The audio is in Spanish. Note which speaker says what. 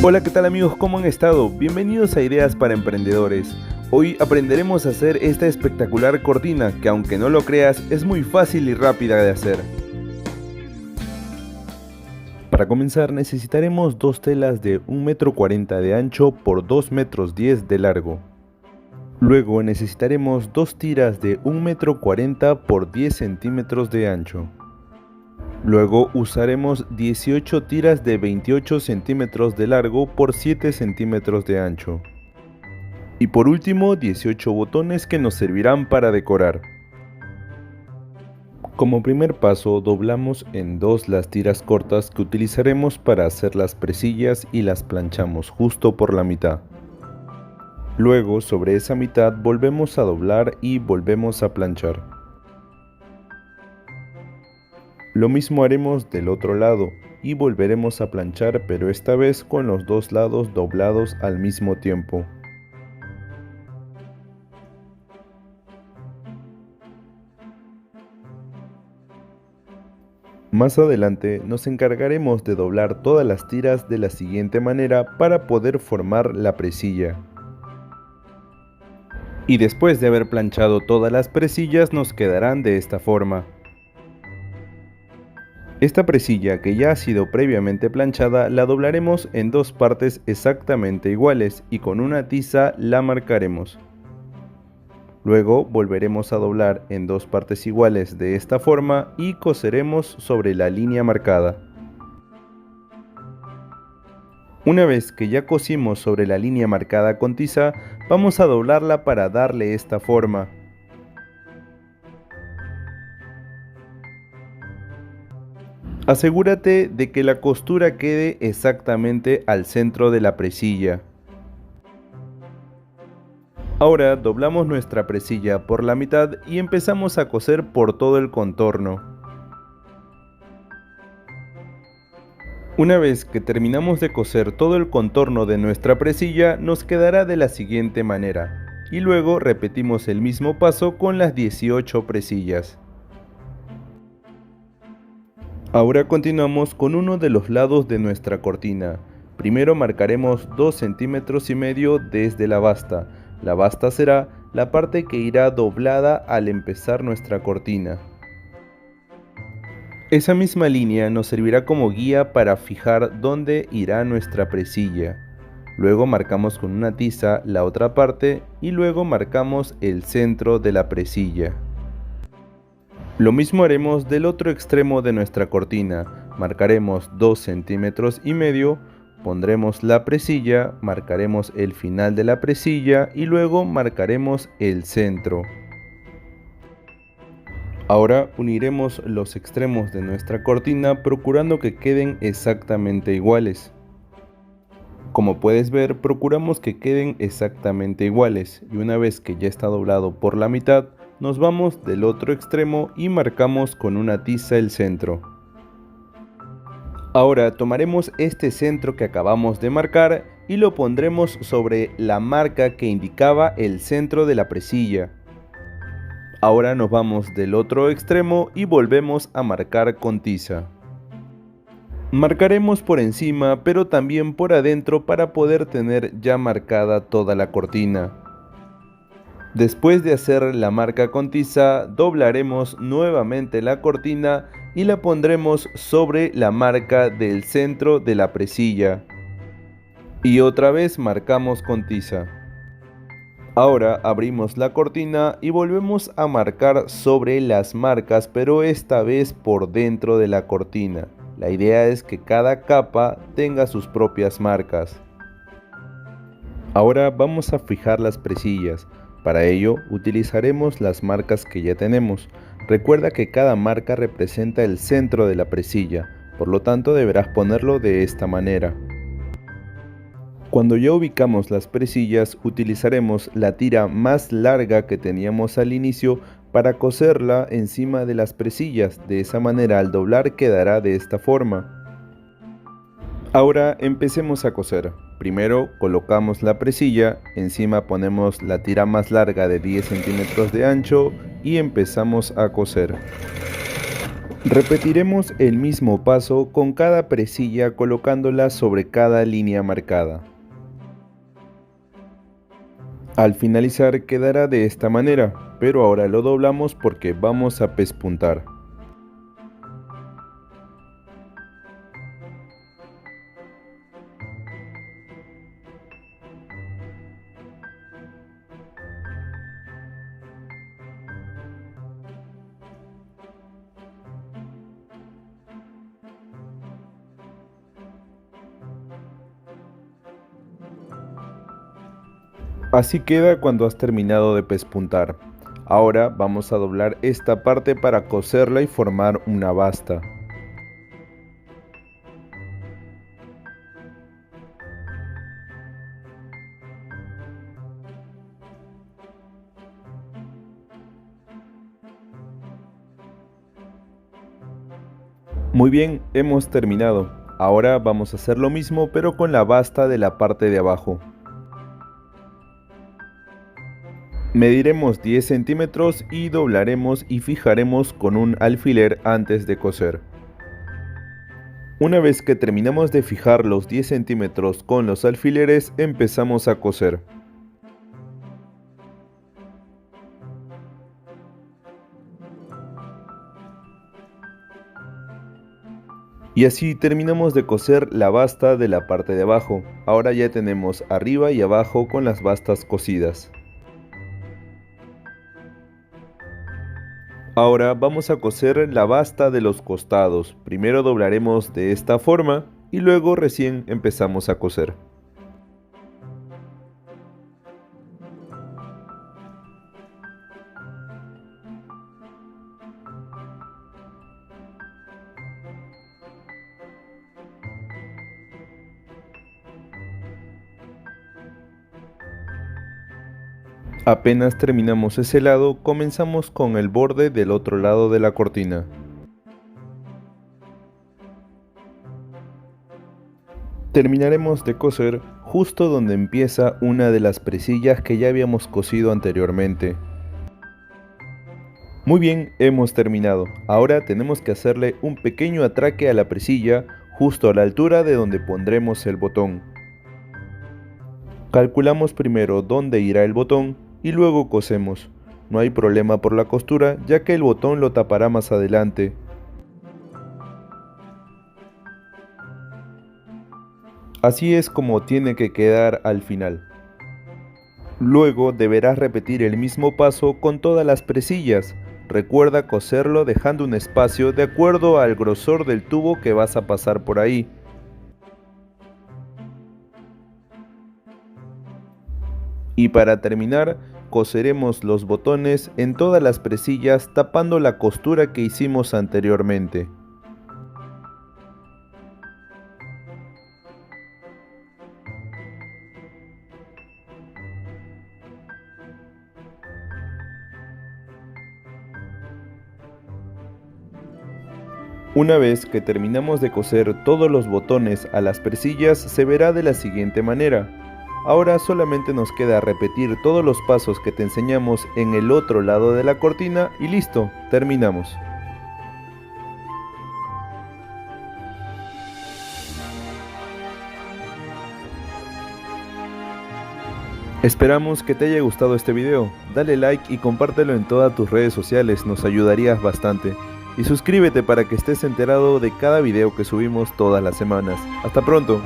Speaker 1: Hola, ¿qué tal amigos? ¿Cómo han estado? Bienvenidos a Ideas para Emprendedores. Hoy aprenderemos a hacer esta espectacular cortina que, aunque no lo creas, es muy fácil y rápida de hacer. Para comenzar necesitaremos dos telas de 1,40 m de ancho por 2,10 m de largo. Luego necesitaremos dos tiras de 1,40 m por 10 centímetros de ancho. Luego usaremos 18 tiras de 28 centímetros de largo por 7 centímetros de ancho. Y por último 18 botones que nos servirán para decorar. Como primer paso doblamos en dos las tiras cortas que utilizaremos para hacer las presillas y las planchamos justo por la mitad. Luego sobre esa mitad volvemos a doblar y volvemos a planchar. Lo mismo haremos del otro lado y volveremos a planchar, pero esta vez con los dos lados doblados al mismo tiempo. Más adelante nos encargaremos de doblar todas las tiras de la siguiente manera para poder formar la presilla. Y después de haber planchado todas las presillas nos quedarán de esta forma. Esta presilla, que ya ha sido previamente planchada, la doblaremos en dos partes exactamente iguales y con una tiza la marcaremos. Luego volveremos a doblar en dos partes iguales de esta forma y coseremos sobre la línea marcada. Una vez que ya cosimos sobre la línea marcada con tiza, vamos a doblarla para darle esta forma. Asegúrate de que la costura quede exactamente al centro de la presilla. Ahora doblamos nuestra presilla por la mitad y empezamos a coser por todo el contorno. Una vez que terminamos de coser todo el contorno de nuestra presilla, nos quedará de la siguiente manera. Y luego repetimos el mismo paso con las 18 presillas. Ahora continuamos con uno de los lados de nuestra cortina. Primero marcaremos 2,5 centímetros desde la basta. La basta será la parte que irá doblada al empezar nuestra cortina. Esa misma línea nos servirá como guía para fijar dónde irá nuestra presilla. Luego marcamos con una tiza la otra parte y luego marcamos el centro de la presilla. Lo mismo haremos del otro extremo de nuestra cortina. Marcaremos 2,5 centímetros, pondremos la presilla, marcaremos el final de la presilla y luego marcaremos el centro. Ahora uniremos los extremos de nuestra cortina procurando que queden exactamente iguales. Como puedes ver, procuramos que queden exactamente iguales y una vez que ya está doblado por la mitad, nos vamos del otro extremo y marcamos con una tiza el centro. Ahora tomaremos este centro que acabamos de marcar y lo pondremos sobre la marca que indicaba el centro de la presilla. Ahora nos vamos del otro extremo y volvemos a marcar con tiza. Marcaremos por encima pero también por adentro para poder tener ya marcada toda la cortina. Después de hacer la marca con tiza, doblaremos nuevamente la cortina y la pondremos sobre la marca del centro de la presilla. Y otra vez marcamos con tiza. Ahora abrimos la cortina y volvemos a marcar sobre las marcas, pero esta vez por dentro de la cortina. La idea es que cada capa tenga sus propias marcas. Ahora vamos a fijar las presillas. Para ello utilizaremos las marcas que ya tenemos. Recuerda que cada marca representa el centro de la presilla, por lo tanto deberás ponerlo de esta manera. Cuando ya ubicamos las presillas, utilizaremos la tira más larga que teníamos al inicio para coserla encima de las presillas. De esa manera al doblar quedará de esta forma. Ahora empecemos a coser. Primero colocamos la presilla, encima ponemos la tira más larga de 10 centímetros de ancho y empezamos a coser. Repetiremos el mismo paso con cada presilla colocándola sobre cada línea marcada. Al finalizar quedará de esta manera, pero ahora lo doblamos porque vamos a pespuntar. Así queda cuando has terminado de pespuntar. Ahora vamos a doblar esta parte para coserla y formar una basta. Muy bien, hemos terminado. Ahora vamos a hacer lo mismo pero con la basta de la parte de abajo. Mediremos 10 centímetros y doblaremos y fijaremos con un alfiler antes de coser. Una vez que terminamos de fijar los 10 centímetros con los alfileres, empezamos a coser. Y así terminamos de coser la basta de la parte de abajo. Ahora ya tenemos arriba y abajo con las bastas cosidas. Ahora vamos a coser la basta de los costados. Primero doblaremos de esta forma y luego recién empezamos a coser. Apenas terminamos ese lado, comenzamos con el borde del otro lado de la cortina. Terminaremos de coser justo donde empieza una de las presillas que ya habíamos cosido anteriormente. Muy bien, hemos terminado. Ahora tenemos que hacerle un pequeño atraque a la presilla justo a la altura de donde pondremos el botón. Calculamos primero dónde irá el botón y luego cosemos. No hay problema por la costura ya que el botón lo tapará más adelante. Así es como tiene que quedar al final. Luego deberás repetir el mismo paso con todas las presillas. Recuerda coserlo dejando un espacio de acuerdo al grosor del tubo que vas a pasar por ahí. Y para terminar, coseremos los botones en todas las presillas tapando la costura que hicimos anteriormente. Una vez que terminamos de coser todos los botones a las presillas, se verá de la siguiente manera. Ahora solamente nos queda repetir todos los pasos que te enseñamos en el otro lado de la cortina y listo, terminamos. Esperamos que te haya gustado este video, dale like y compártelo en todas tus redes sociales, nos ayudarías bastante. Y suscríbete para que estés enterado de cada video que subimos todas las semanas. ¡Hasta pronto!